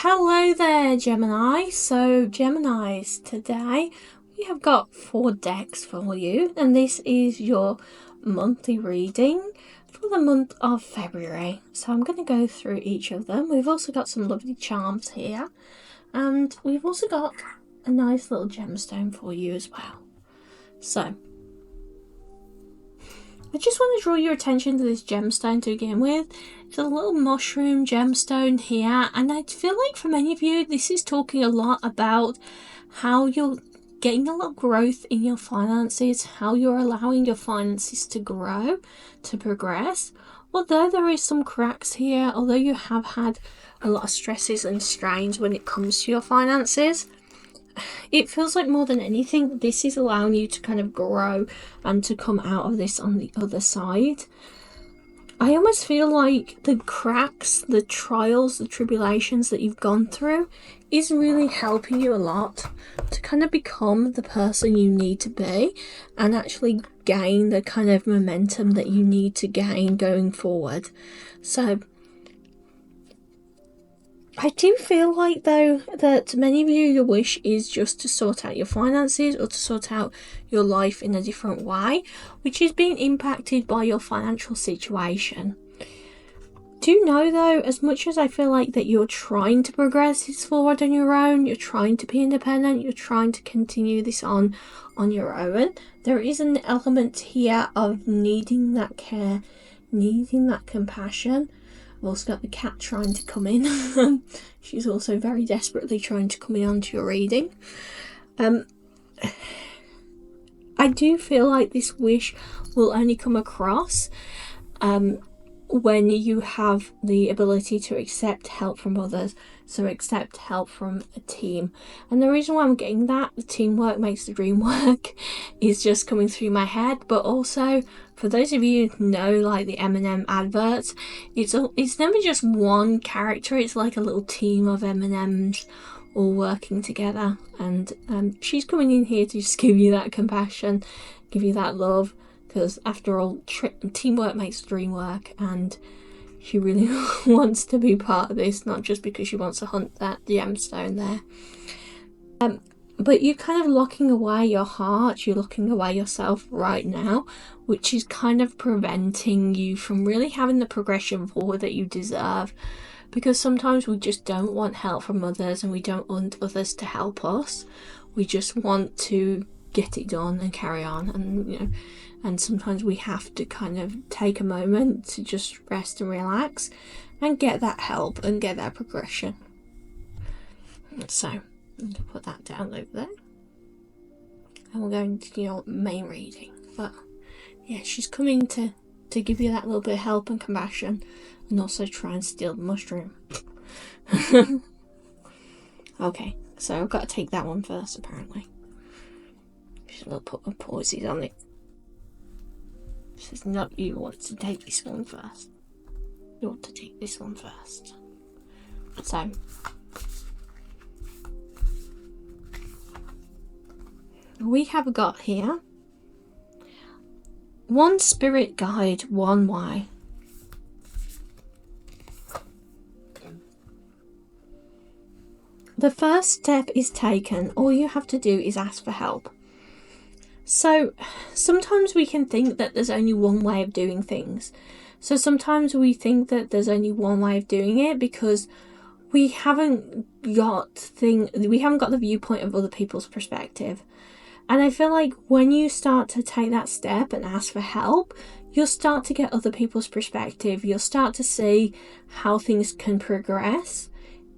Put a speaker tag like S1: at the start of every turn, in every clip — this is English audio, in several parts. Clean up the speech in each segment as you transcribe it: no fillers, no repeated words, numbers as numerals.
S1: Hello there, Gemini. So, Geminis, today we have got 4 decks for you, and this is your monthly reading for the month of February. So, I'm going to go through each of them. We've also got some lovely charms here, and we've also got a nice little gemstone for you as well. So, I just want to draw your attention to this gemstone to begin with. It's a little mushroom gemstone here, and I feel like for many of you this is talking a lot about how you're getting a lot of growth in your finances, how you're allowing your finances to grow, to progress. Although there is some cracks here, although you have had a lot of stresses and strains when it comes to your finances, it feels like more than anything this is allowing you to kind of grow and to come out of this on the other side. I almost feel like the cracks, the trials, the tribulations that you've gone through is really helping you a lot to kind of become the person you need to be and actually gain the kind of momentum that you need to gain going forward. So I do feel like, though, that many of you, your wish is just to sort out your finances or to sort out your life in a different way, which is being impacted by your financial situation. Do know, though, as much as I feel like that you're trying to progress this forward on your own, you're trying to be independent, you're trying to continue this on your own, there is an element here of needing that care, needing that compassion. I've also got the cat trying to come in. She's also very desperately trying to come in onto your reading. I do feel like this wish will only come across when you have the ability to accept help from others, so accept help from a team. And the reason why I'm getting that, the teamwork makes the dream work, is just coming through my head. But also, for those of you who know, like the M&M adverts, it's never just one character, it's like a little team of M&Ms all working together. And she's coming in here to just give you that compassion, give you that love, because after all, teamwork makes the dream work, and she really wants to be part of this, not just because she wants to hunt that gemstone there. But you're kind of locking away your heart, you're locking away yourself right now, which is kind of preventing you from really having the progression forward that you deserve. Because sometimes we just don't want help from others, and we don't want others to help us. We just want to get it done and carry on, and and sometimes we have to kind of take a moment to just rest and relax and get that help and get that progression. So I'm going to put that down over there, and we're going to your main reading. But yeah, she's coming to give you that little bit of help and compassion, and also try and steal the mushroom. Okay, so I've got to take that one first, apparently. She's going to put my pauses on it. She says, no, you want to take this one first. You want to take this one first. So, we have got here one spirit guide, one way. The first step is taken. All you have to do is ask for help. So sometimes we can think that there's only one way of doing things. So sometimes we think that there's only one way of doing it because we haven't got the viewpoint of other people's perspective. And I feel like when you start to take that step and ask for help, you'll start to get other people's perspective. You'll start to see how things can progress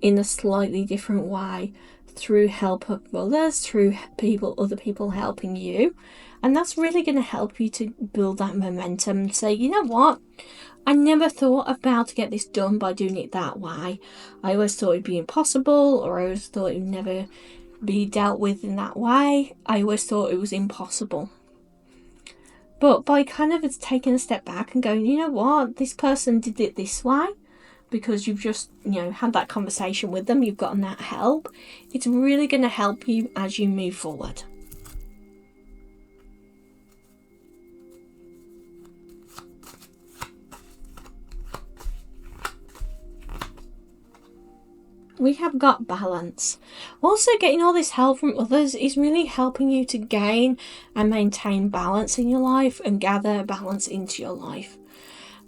S1: in a slightly different way, through help of others, through other people helping you. And that's really going to help you to build that momentum and say, you know what, I never thought about to get this done by doing it that way. I always thought it'd be impossible, or I always thought it would never be dealt with in that way. I always thought it was impossible. But by kind of taking a step back and going, you know what, this person did it this way, because you've just, had that conversation with them, you've gotten that help, it's really going to help you as you move forward. we have got balance. Also, getting all this help from others is really helping you to gain and maintain balance in your life and gather balance into your life.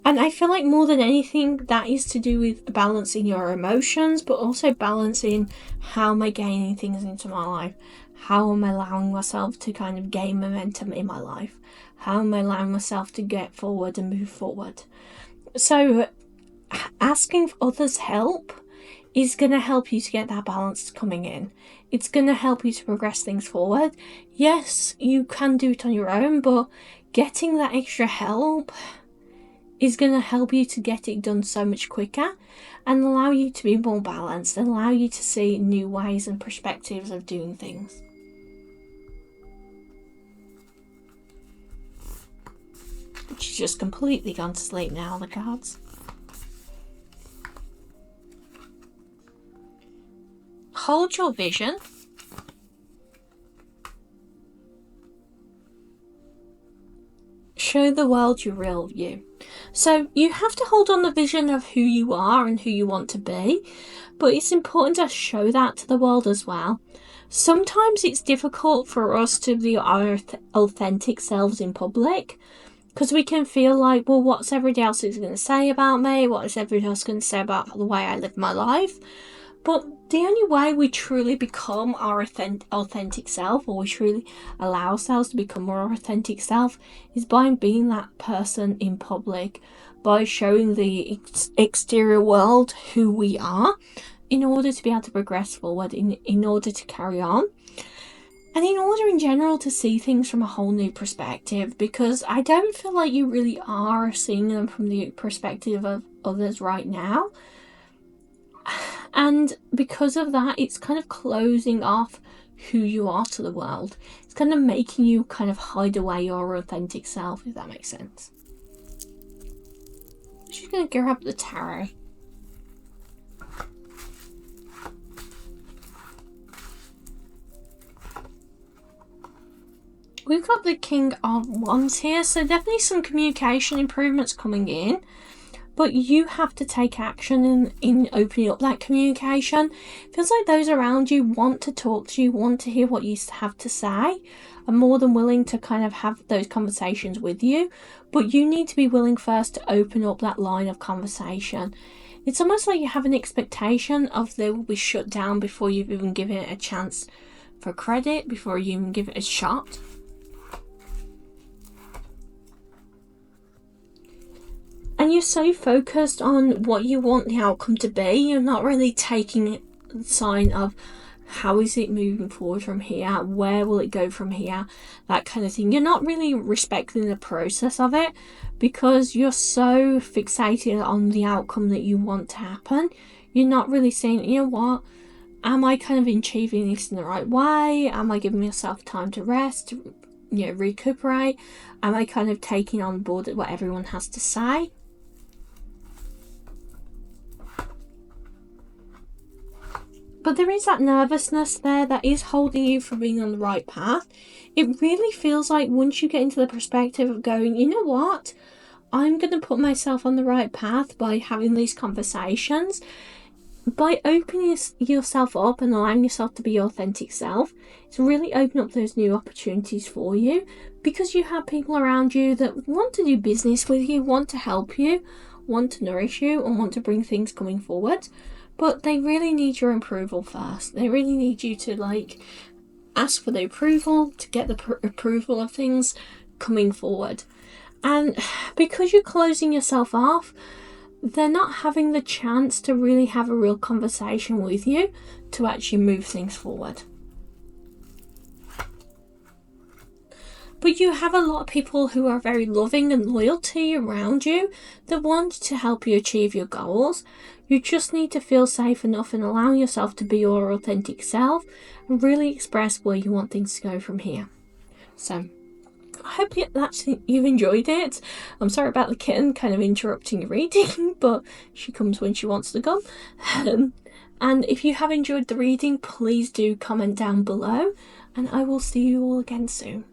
S1: And I feel like more than anything, that is to do with balancing your emotions, but also balancing how am I gaining things into my life? How am I allowing myself to kind of gain momentum in my life? How am I allowing myself to get forward and move forward? So asking for others' help is going to help you to get that balance coming in. It's going to help you to progress things forward. Yes, you can do it on your own, but getting that extra help is going to help you to get it done so much quicker and allow you to be more balanced and allow you to see new ways and perspectives of doing things. She's just completely gone to sleep now, the cards. Hold your vision. Show the world your real you. So you have to hold on the vision of who you are and who you want to be, but it's important to show that to the world as well. Sometimes it's difficult for us to be our authentic selves in public, because we can feel like, well, what's everybody else is going to say about me? What is everybody else going to say about the way I live my life? But the only way we truly become our authentic self, or we truly allow ourselves to become our authentic self, is by being that person in public, by showing the exterior world who we are, in order to be able to progress forward, in order to carry on. And in order in general to see things from a whole new perspective, because I don't feel like you really are seeing them from the perspective of others right now. And because of that, it's kind of closing off who you are to the world. It's kind of making you kind of hide away your authentic self, if that makes sense. I'm just going to grab the tarot. We've got the King of Wands here, so definitely some communication improvements coming in. But you have to take action in opening up that communication. It feels like those around you want to talk to you, want to hear what you have to say, are more than willing to kind of have those conversations with you. But you need to be willing first to open up that line of conversation. It's almost like you have an expectation of they will be shut down before you've even given it a chance for credit, before you even give it a shot. And you're so focused on what you want the outcome to be, you're not really taking the sign of how is it moving forward from here, where will it go from here, that kind of thing. You're not really respecting the process of it because you're so fixated on the outcome that you want to happen. You're not really saying, you know what, am I kind of achieving this in the right way? Am I giving myself time to rest, recuperate? Am I kind of taking on board what everyone has to say? But there is that nervousness there that is holding you from being on the right path. It really feels like once you get into the perspective of going, you know what, I'm going to put myself on the right path by having these conversations, by opening yourself up and allowing yourself to be your authentic self. It's really open up those new opportunities for you because you have people around you that want to do business with you, want to help you, want to nourish you, and want to bring things coming forward. But they really need your approval first. They really need you to ask for the approval, to get the approval of things coming forward. And because you're closing yourself off, they're not having the chance to really have a real conversation with you to actually move things forward. But you have a lot of people who are very loving and loyal to you around you that want to help you achieve your goals. You just need to feel safe enough and allow yourself to be your authentic self and really express where you want things to go from here. So I hope you've enjoyed it. I'm sorry about the kitten kind of interrupting your reading, but she comes when she wants to come. And if you have enjoyed the reading, please do comment down below, and I will see you all again soon.